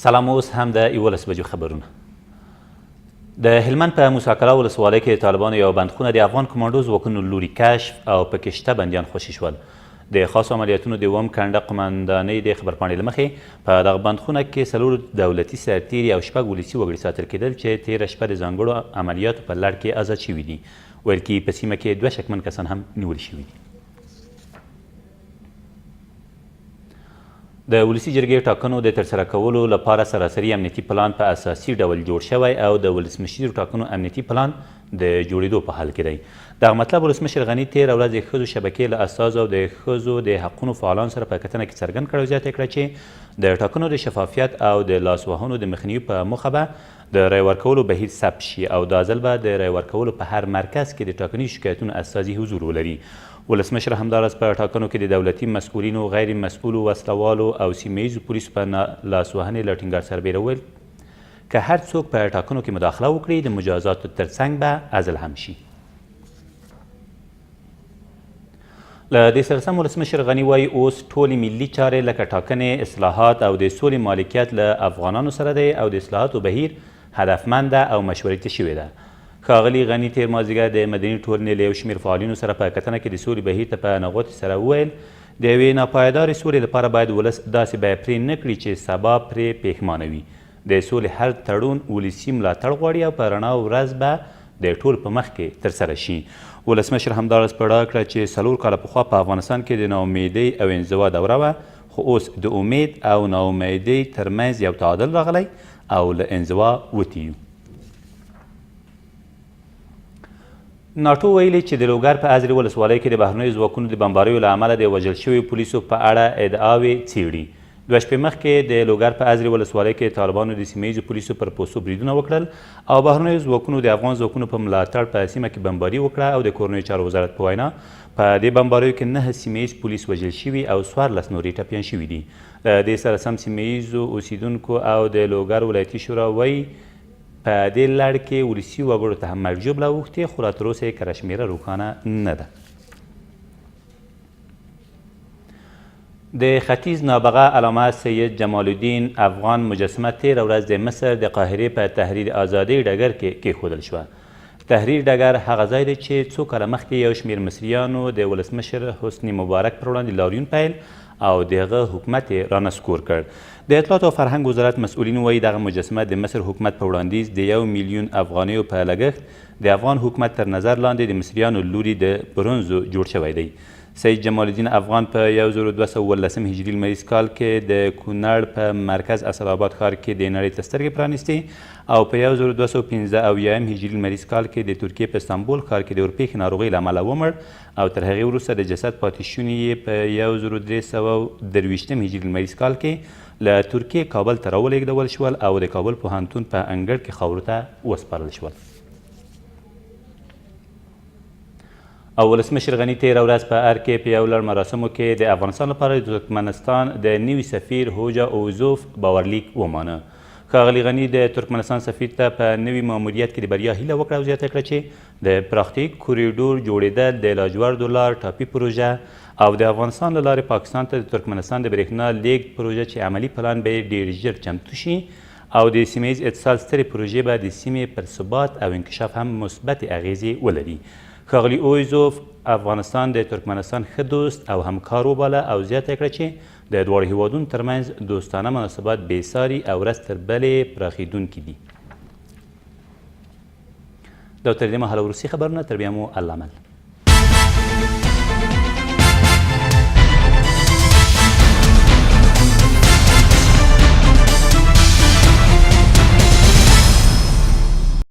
سلام. اوس هم د 11 بجو خبرونه. د هلمند په موسی قلعه ولسوالۍ کې طالبانو یو بندخونه د افغان کمانډو ځواکونو لوري کشف او پکې شته بندیان خوشي شول. د خاصو عملیاتونو د اووم کنډه قمندانۍ د خبرپاڼې له مخې په دغه بندخونه کې 4 دولتي سرتیري او 6 ولسي وګړي ساتل کېدل چې تېره شپه د ځانګړو عملیاتو په لړ کې آزاد شوي دي. ویل کېږي په سیمه کې 2 شکمن کسان هم نیول شوي دي. د ولسي جرګې ټاکنو د ترسره کولو لپاره سراسري امنیتي پلان په اساسي ډول جوړ شوی او د ولسمشر ټاکنو امنیتي پلان د جوړېدو په حال کې دی. دغه مطلب ولسمشر غني تېره ورځ د ښځو شبکې له استازو او د ښځو د حقونو فعالانو سره په کتنه کې څرګند کړ او زیاته کړه چې د ټاکنو د شفافیت او د لاسوهنو د مخنیوي په موخه به د رای ورکولو بهیر ثبت شي او دا ځل به د رای ورکولو په هر مرکز کې د ټاکنیزو شکایتونو استازي حضور ولري. ولسمشر همداراز په ټاکنو کې د دولتي مسؤلینو، غیر مسؤلو وسلوالو او سیمه ییزو پولیسو په لاسوهنې له ټینګار سربیره وویل که هر څوک په ټاکنو کې مداخله وکړي د مجازاتو ترڅنګ به عزل هم شي. له دې سره سم ولسمشر غني وایي اوس ټولې ملي چارې لکه ټاکنې، اصلاحات او د سولې مالکیت له افغانانو سره دی او د اصلاحاتو بهیر هدفمنده او مشروعیت شوې ده. ښاغلي غني تېر مازدیګر د مدني ټولنې له یو شمېر فعالینو سره په کتنه کې د سولې بهیر ته په نغوتې سره وویل د یوې ناپایدارې سولې لپاره باید ولس داسې بیه پرې نه کړي چې سبا پرې پښیمانه وي. د سولې هر تړون ولسي ملاتړ غواړي او په رڼا ورځ به د ټول په مخ کې ترسره شي. ولسمشر همداراز په ډاګه کړه چې 4 کاله پخوا په افغانستان کې د ناامیدۍ او انزوا دوره وه، خو اوس د امید او ناامیدۍ ترمنځ یو تعادل راغلی او له انزوا وتیو. ناټو ویلي چې د لوګر په ازرې ولسوالۍ کې د بهرنیو ځواکونو د بمباریو له امله د وژل شویو پولیسو په اړه ادعاوې څېړي. 2 شپې مخکې د لوګر په ازرې ولسوالۍ کې طالبانو د سیمه ییزو پولیسو پر پوستو بریدونه وکړل او بهرنیو ځواکونو د افغان ځواکونو په ملاتړ په سیمه کې بمباري وکړه او د کورنیو چارو وزارت په وینا په دې بمباریو کې 9 سیمه ییز پولیس وژل شوي او 14 نور یې ټپیان شوي دي. له دې سره سم سیمه ییزو اوسیدونکو او د لوګر ولایتي شورا وایي په دې لړ کې ولسي وګړو ته هم مرګ ژوبله اوښتې خو لا تر اوسه یې کره شمېره روښانه نه ده. د ختیځ نابغه علامه سید جمال الدین افغان مجسمه تېره ورځ د مصر د قاهرې په تحریر آزادۍ ډګر کې کېښودل شوه. تحریر ډګر هغه ځای دی چې څو کاله مخکې یو شمېر مصریانو د ولسمشر حسني مبارک پر وړاندې لاریون پیل او د هغه حکومت یې رانسکور کړ. د اطلاعات او فرهنګ وزارت مسؤلین وایي دغه مجسمه د مصر حکومت په وړاندیز د 1 میلیون افغانیو په لګښت د افغان حکومت تر نظر لاندې د مصریانو لوري د برونزو جوړ شوی دی. سید جمال الدین افغان په 1218 هجري لمریز کال کې د کونړ په مرکز اسداباد ښار کې د نړۍ ته سترګې پرانیستې او په 1215 هجري لمریز کال کې د ترکیې په استانبول ښار کې د اورپېښې ناروغۍ له امله ومړ او تر هغې وروسته د جسد پاتې شوني یې په 1323 هجري لمریز کال کې له ترکیې کابل ته راولېږدول شول او د کابل پوهنتون په انګړ کې خاورو ته وسپارل شول. او ولسمشر غني تېره ورځ په ار کې په یو لړ مراسمو کې د افغانستان لپاره د ترکمنستان د نوي سفیر هوجا اوزوف باورلیک ومانه. ښاغلي غني د ترکمنستان سفیر ته په نوي ماموریت کې د بریا هیله وکړه او زیاته کړه چې د پراختیایي کوریډور جوړېدل، د لاجوردو لار ټاپي پروژه او د افغانستان له لارې پاکستان ته د ترکمنستان د برېښنا لیږد پروژه چې عملي پلان به یې ډېر ژر چمتو شي او د سیمه ییز اتصال سترې پروژې به د سیمې پر ثبات او انکشاف هم مثبتې اغیزې ولري. ښاغلي اویزوف افغانستان د ترکمنستان ښه دوست او همکار وباله او زیاته کړه چې د دواړو هیوادونو ترمنځ دوستانه مناسبات بېساري او ورځ تر بلې پراخېدونکي دي. دا تر دې مهاله وروستي خبرونه، تر بیا مو الله مل.